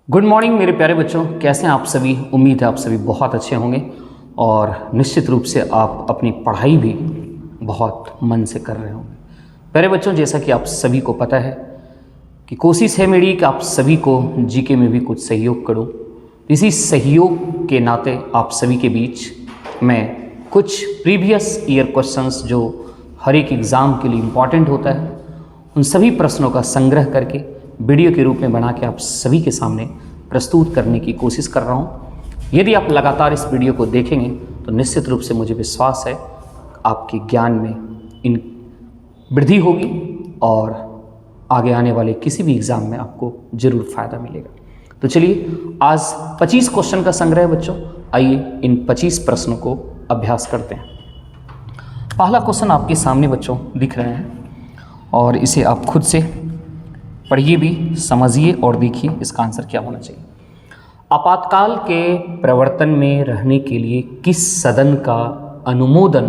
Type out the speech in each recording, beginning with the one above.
Good morning मेरे प्यारे बच्चों, कैसे हैं आप सभी। उम्मीद है आप सभी बहुत अच्छे होंगे और निश्चित रूप से आप अपनी पढ़ाई भी बहुत मन से कर रहे होंगे। प्यारे बच्चों, जैसा कि आप सभी को पता है कि कोशिश है मेरी कि आप सभी को जीके में भी कुछ सहयोग करूं। इसी सहयोग के नाते आप सभी के बीच मैं कुछ प्रीवियस ईयर क्वेश्चंस जो हर एक एग्ज़ाम के लिए इम्पॉर्टेंट होता है, उन सभी प्रश्नों का संग्रह करके वीडियो के रूप में बना के आप सभी के सामने प्रस्तुत करने की कोशिश कर रहा हूँ। यदि आप लगातार इस वीडियो को देखेंगे तो निश्चित रूप से मुझे विश्वास है आपके ज्ञान में इन वृद्धि होगी और आगे आने वाले किसी भी एग्ज़ाम में आपको ज़रूर फ़ायदा मिलेगा। तो चलिए, आज 25 क्वेश्चन का संग्रह है बच्चों। आइए इन 25 प्रश्नों को अभ्यास करते हैं। पहला क्वेश्चन आपके सामने बच्चों दिख रहे हैं और इसे आप खुद से पढ़िए भी, समझिए और देखिए इसका आंसर क्या होना चाहिए। आपातकाल के प्रवर्तन में रहने के लिए किस सदन का अनुमोदन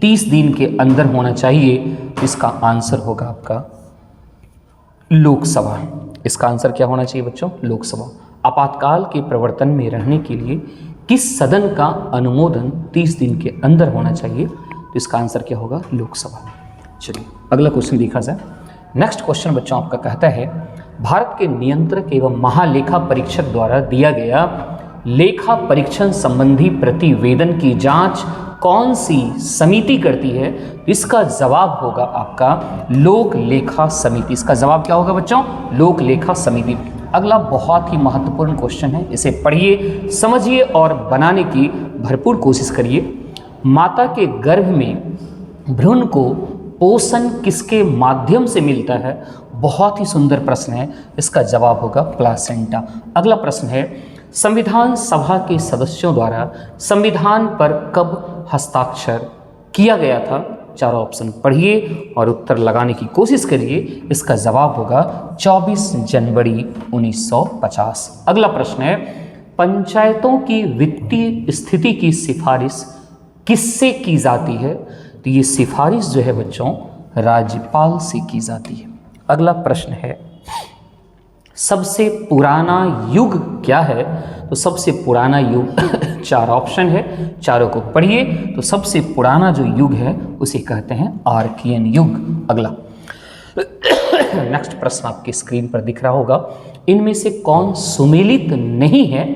30 दिन के अंदर होना चाहिए? इसका आंसर होगा आपका लोकसभा। इसका आंसर क्या होना चाहिए बच्चों? लोकसभा। आपातकाल के प्रवर्तन में रहने के लिए किस सदन का अनुमोदन 30 दिन के अंदर होना चाहिए? तो इसका आंसर क्या होगा? लोकसभा। चलिए अगला क्वेश्चन देखा जाए। नेक्स्ट क्वेश्चन बच्चों आपका कहता है, भारत के नियंत्रक एवं महालेखा परीक्षक द्वारा दिया गया लेखा परीक्षण संबंधी प्रतिवेदन की जांच कौन सी समिति करती है? इसका जवाब होगा आपका लोक लेखा समिति। इसका जवाब क्या होगा बच्चों? लोक लेखा समिति। अगला बहुत ही महत्वपूर्ण क्वेश्चन है, इसे पढ़िए, समझिए और बनाने की भरपूर कोशिश करिए। माता के गर्भ में भ्रूण को पोषण किसके माध्यम से मिलता है? बहुत ही सुंदर प्रश्न है, इसका जवाब होगा प्लासेंटा। अगला प्रश्न है, संविधान सभा के सदस्यों द्वारा संविधान पर कब हस्ताक्षर किया गया था? चारों ऑप्शन पढ़िए और उत्तर लगाने की कोशिश करिए। इसका जवाब होगा 24 जनवरी 1950। अगला प्रश्न है, पंचायतों की वित्तीय स्थिति की सिफारिश किससे की जाती है? तो ये सिफारिश जो है बच्चों राज्यपाल से की जाती है। अगला प्रश्न है, सबसे पुराना युग क्या है? तो सबसे पुराना युग चार ऑप्शन है, चारों को पढ़िए। तो सबसे पुराना जो युग है उसे कहते हैं आर्कियन युग। अगला नेक्स्ट प्रश्न आपकी स्क्रीन पर दिख रहा होगा, इनमें से कौन सुमेलित नहीं है?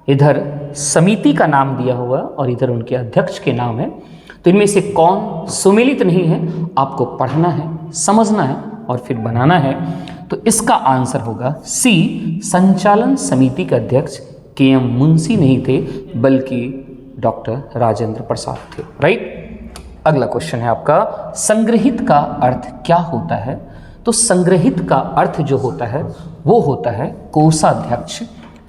इधर समिति का नाम दिया हुआ और इधर उनके अध्यक्ष के नाम है। तो इनमें से कौन सुमेलित नहीं है? आपको पढ़ना है, समझना है और फिर बनाना है। तो इसका आंसर होगा सी, संचालन समिति के अध्यक्ष के.एम. मुंशी नहीं थे बल्कि डॉक्टर राजेंद्र प्रसाद थे। राइट। अगला क्वेश्चन है आपका, संग्रहित का अर्थ क्या होता है? तो संग्रहित का अर्थ जो होता है वो होता है कोषाध्यक्ष,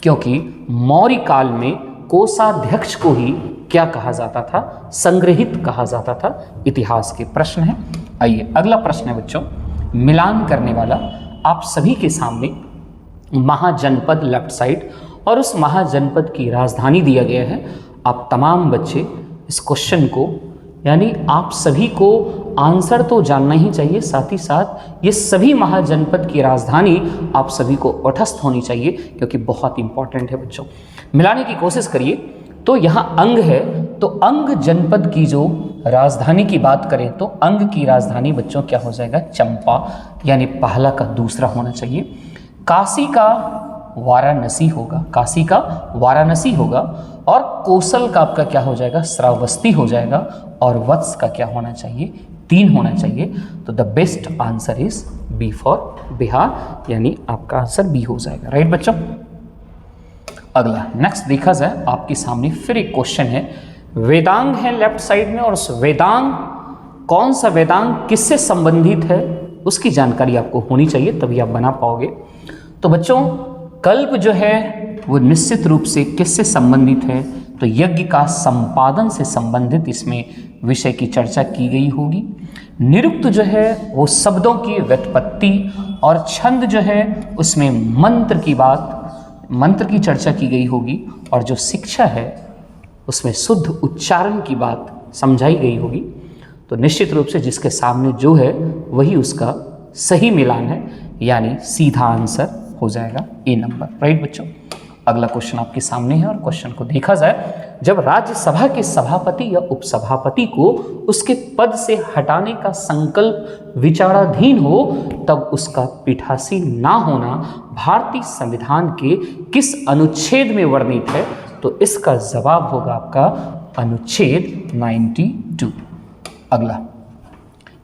क्योंकि मौर्य काल में कोषाध्यक्ष को ही क्या कहा जाता था? संग्रहित कहा जाता था। इतिहास के प्रश्न है। आइए अगला प्रश्न है बच्चों, मिलान करने वाला। आप सभी के सामने महाजनपद लेफ्ट साइड और उस महाजनपद की राजधानी दिया गया है। आप तमाम बच्चे इस क्वेश्चन को, यानी आप सभी को आंसर तो जानना ही चाहिए, साथ ही साथ ये सभी महाजनपद की राजधानी आप सभी को तटस्थ होनी चाहिए, क्योंकि बहुत इंपॉर्टेंट है बच्चों। मिलाने की कोशिश करिए। तो यहाँ अंग है, तो अंग जनपद की जो राजधानी की बात करें तो अंग की राजधानी बच्चों क्या हो जाएगा? चंपा, यानी पहला का दूसरा होना चाहिए। काशी का वाराणसी होगा, काशी का वाराणसी होगा। और कौशल का आपका क्या हो जाएगा? श्रावस्ती हो जाएगा। और वत्स का क्या होना चाहिए? 3 होना चाहिए। तो the best answer is B for Bihar, यानी आपका आंसर बी हो जाएगा। राइट बच्चों। अगला नेक्स्ट देखा जाए, आपके सामने फिर एक क्वेश्चन है। वेदांग है लेफ्ट साइड में और उस वेदांग, कौन सा वेदांग किससे संबंधित है उसकी जानकारी आपको होनी चाहिए, तभी आप बना पाओगे। तो बच्चों कल्प जो है वो निश्चित रूप से किससे संबंधित है? तो यज्ञ का संपादन से संबंधित इसमें विषय की चर्चा की गई होगी। निरुक्त जो है वो शब्दों की व्युत्पत्ति और छंद जो है उसमें मंत्र की चर्चा की गई होगी। और जो शिक्षा है उसमें शुद्ध उच्चारण की बात समझाई गई होगी। तो निश्चित रूप से जिसके सामने जो है वही उसका सही मिलान है, यानी सीधा आंसर हो जाएगा ए नंबर। राइट बच्चों, अगला क्वेश्चन आपके सामने है और क्वेश्चन को देखा जाए, जब राज्यसभा के सभापति या उपसभापति को उसके पद से हटाने का संकल्प विचाराधीन हो तब उसका पीठासीन ना होना भारतीय संविधान के किस अनुच्छेद में वर्णित है? तो इसका जवाब होगा आपका अनुच्छेद 92। अगला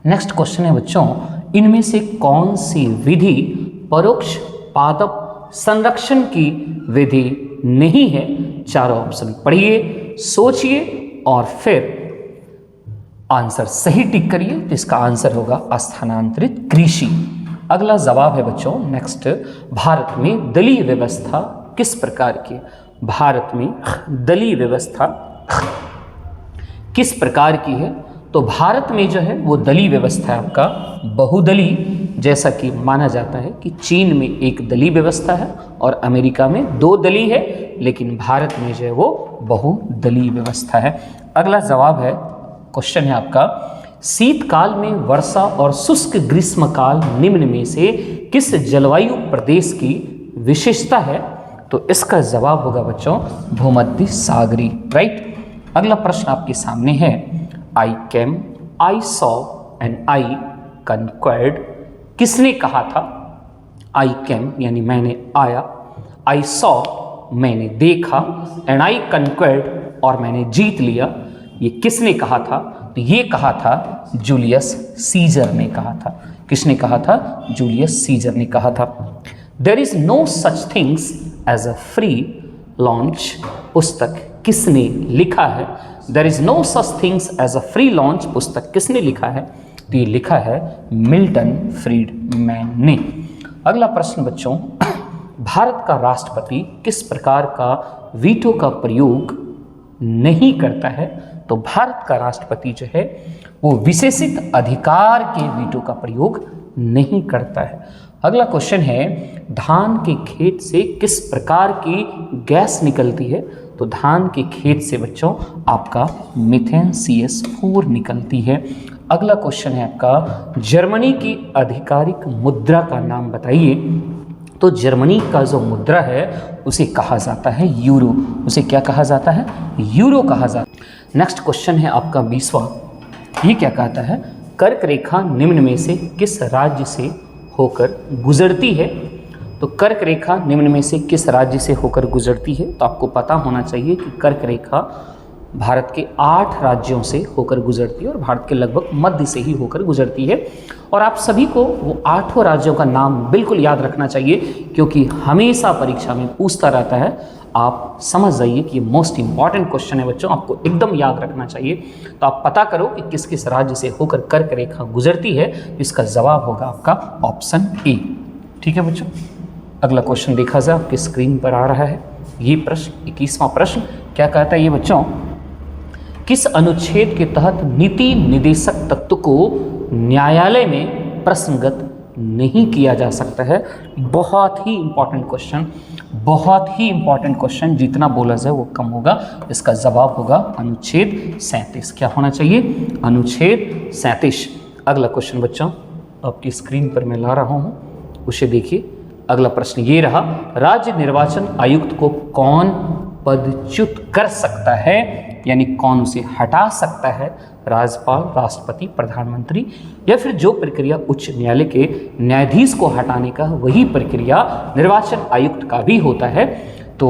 नेक्स्ट क्वेश्चन है बच्चों, इनमें से कौन सी विधि परोक्ष पादप संरक्षण की विधि नहीं है? चारों ऑप्शन पढ़िए, सोचिए और फिर आंसर सही टिक करिए। तो इसका आंसर होगा स्थानांतरित कृषि। अगला जवाब है बच्चों नेक्स्ट, भारत में दलीय व्यवस्था किस प्रकार की? भारत में दलीय व्यवस्था किस प्रकार की है? तो भारत में जो है वो दलीय व्यवस्था है आपका बहुदलीय, जैसा कि माना जाता है कि चीन में एक दलीय व्यवस्था है और अमेरिका में 2 दलीय है, लेकिन भारत में जो है वो बहुदलीय व्यवस्था है। अगला जवाब है, क्वेश्चन है आपका, शीतकाल में वर्षा और शुष्क ग्रीष्मकाल निम्न में से किस जलवायु प्रदेश की विशेषता है? तो इसका जवाब होगा बच्चों भूमध्य सागरी। राइट, अगला प्रश्न आपके सामने है, आई केम, I saw and I conquered किसने कहा था? आई केम यानी मैंने आया, आई सॉ मैंने देखा, एंड आई कंक्वर्ड और मैंने जीत लिया, ये किसने कहा था? तो ये कहा था जूलियस सीजर ने कहा था। किसने कहा था? जूलियस सीजर ने कहा था। There is no such things as a free lunch पुस्तक किसने लिखा है? There is no such things as a free lunch पुस्तक किसने लिखा है? तो ये लिखा है मिल्टन फ्रीडमैन ने। अगला प्रश्न बच्चों, भारत का राष्ट्रपति किस प्रकार का वीटो का प्रयोग नहीं करता है? तो भारत का राष्ट्रपति जो है वो विशेषित अधिकार के वीटो का प्रयोग नहीं करता है। अगला क्वेश्चन है, धान के खेत से किस प्रकार की गैस निकलती है? तो धान के खेत से बच्चों आपका मीथेन CS4 निकलती है। अगला क्वेश्चन है आपका, जर्मनी की आधिकारिक मुद्रा का नाम बताइए। तो जर्मनी का जो मुद्रा है उसे कहा जाता है यूरो। उसे क्या कहा जाता है? यूरो कहा जाता है। नेक्स्ट क्वेश्चन है आपका 20वां, ये क्या कहता है, कर्क रेखा निम्न में से किस राज्य से होकर गुजरती है? तो कर्क रेखा निम्न में से किस राज्य से होकर गुजरती है? तो आपको पता होना चाहिए कि कर्क रेखा भारत के 8 राज्यों से होकर गुजरती है और भारत के लगभग मध्य से ही होकर गुजरती है। और आप सभी को वो 8 राज्यों का नाम बिल्कुल याद रखना चाहिए, क्योंकि हमेशा परीक्षा में पूछता रहता है। आप समझ जाइए कि ये मोस्ट इंपॉर्टेंट क्वेश्चन है बच्चों, आपको एकदम याद रखना चाहिए। तो आप पता करो कि किस किस राज्य से होकर कर्क रेखा गुजरती है। इसका जवाब होगा आपका ऑप्शन ए। ठीक है बच्चों, अगला क्वेश्चन देखा जाए, आपकी स्क्रीन पर आ रहा है ये प्रश्न। 21वां प्रश्न क्या कहता है ये बच्चों, किस अनुच्छेद के तहत नीति निदेशक तत्व को न्यायालय में प्रश्नगत नहीं किया जा सकता है? बहुत ही इंपॉर्टेंट क्वेश्चन, बहुत ही इंपॉर्टेंट क्वेश्चन, जितना बोला जाए वो कम होगा। इसका जवाब होगा अनुच्छेद 37। क्या होना चाहिए? अनुच्छेद 37। अगला क्वेश्चन बच्चों आपकी स्क्रीन पर मैं ला रहा हूँ, उसे देखिए। अगला प्रश्न ये रहा, राज्य निर्वाचन आयुक्त को कौन पदच्युत कर सकता है, यानी कौन उसे हटा सकता है? राज्यपाल, राष्ट्रपति, प्रधानमंत्री, या फिर जो प्रक्रिया उच्च न्यायालय के न्यायाधीश को हटाने का वही प्रक्रिया निर्वाचन आयुक्त का भी होता है। तो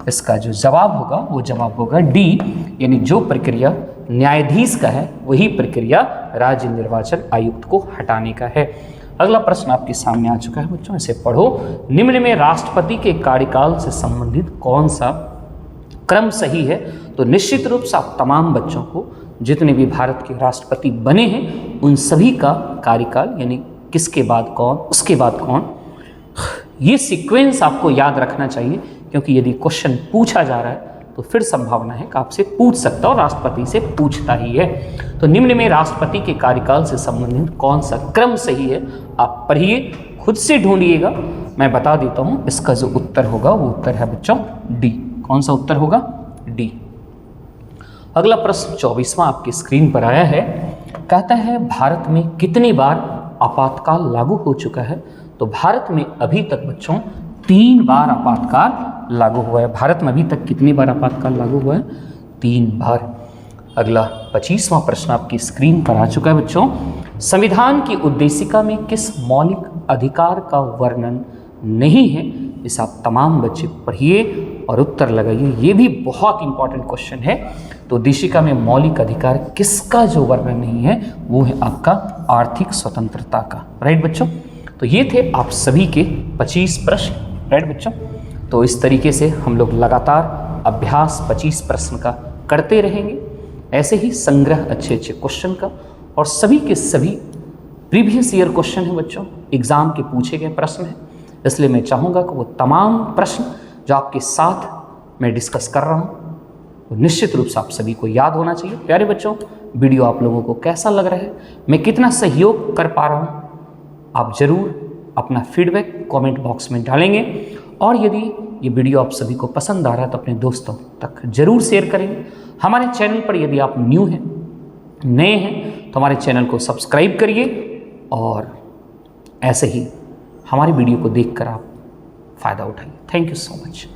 इसका जो जवाब होगा वो जवाब होगा डी, यानी जो प्रक्रिया न्यायाधीश का है वही प्रक्रिया राज्य निर्वाचन आयुक्त को हटाने का है। अगला प्रश्न आपके सामने आ चुका है बच्चों, इसे पढ़ो। निम्न में राष्ट्रपति के कार्यकाल से संबंधित कौन सा क्रम सही है? तो निश्चित रूप से आप तमाम बच्चों को, जितने भी भारत के राष्ट्रपति बने हैं, उन सभी का कार्यकाल यानी किसके बाद कौन, उसके बाद कौन, ये सीक्वेंस आपको याद रखना चाहिए, क्योंकि यदि क्वेश्चन पूछा जा रहा है तो फिर संभावना है कि आपसे पूछ सकता और राष्ट्रपति से पूछता ही है। तो निम्न में राष्ट्रपति के कार्यकाल से संबंधित कौन सा क्रम सही है? आप पढ़िए, खुद से ढूंढिएगा। मैं बता देता हूं, इसका जो उत्तर होगा वो उत्तर है बच्चों डी। कौन सा उत्तर होगा? डी। अगला प्रश्न 24वां आपकी स्क्रीन पर आया है, कहता है भारत में कितनी बार आपातकाल लागू हो चुका है? तो भारत में अभी तक बच्चों 3 बार आपातकाल लागू हुआ है। भारत में अभी तक कितनी बार आपातकाल लागू हुआ है? 3 बार। अगला 25वां प्रश्न आपकी स्क्रीन पर आ चुका है बच्चों। संविधान की उद्देशिका में किस मौलिक अधिकार का वर्णन नहीं है? इसे आप तमाम बच्चे पढ़िए और उत्तर लगाइए। ये भी बहुत इंपॉर्टेंट क्वेश्चन है। तो उद्देशिका में मौलिक अधिकार किसका जो वर्णन नहीं है वो है आपका आर्थिक स्वतंत्रता का। राइट बच्चों, तो ये थे आप सभी के 25 प्रश्न। राइट बच्चों, तो इस तरीके से हम लोग लगातार अभ्यास 25 प्रश्न का करते रहेंगे, ऐसे ही संग्रह अच्छे अच्छे क्वेश्चन का, और सभी के सभी प्रीवियस ईयर क्वेश्चन है बच्चों, एग्जाम के पूछे गए प्रश्न हैं। इसलिए मैं चाहूँगा कि वो तमाम प्रश्न जो आपके साथ मैं डिस्कस कर रहा हूँ वो निश्चित रूप से आप सभी को याद होना चाहिए। प्यारे बच्चों, वीडियो आप लोगों को कैसा लग रहा है, मैं कितना सहयोग कर पा रहा हूँ, आप ज़रूर अपना फीडबैक कमेंट बॉक्स में डालेंगे। और यदि ये वीडियो आप सभी को पसंद आ रहा है तो अपने दोस्तों तक जरूर शेयर करेंगे। हमारे चैनल पर यदि आप नए हैं तो हमारे चैनल को सब्सक्राइब करिए, और ऐसे ही हमारी वीडियो को देखकर आप फ़ायदा उठाइए। Thank you so much.